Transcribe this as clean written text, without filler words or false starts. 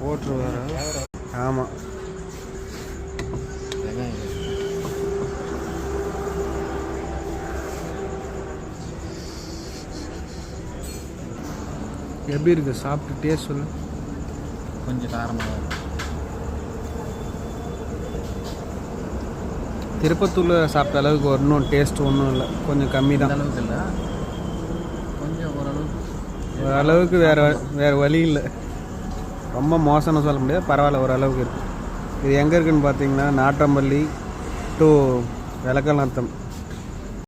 போட்டுருவாரு. ஆமாம், எப்படி இருக்குது சாப்பிட்டு டேஸ்ட் சொல்லு. கொஞ்சம் காரமாக இருக்கும். திருப்பத்தூரில் சாப்பிட்ட அளவுக்கு ஒன்றும் டேஸ்ட் ஒன்றும் இல்லை, கொஞ்சம் கம்மி தான். அளவுக்கு இல்லை, கொஞ்சம் ஓரளவுக்கு வேறு வழி இல்லை. ரொம்ப மோசம்னு சொல்ல முடியாது, பரவாயில்ல, ஓரளவுக்கு இருக்குது. இது எங்கே இருக்குதுன்னு பார்த்தீங்கன்னா நாட்டம்பள்ளி டு விளக்கநத்தம்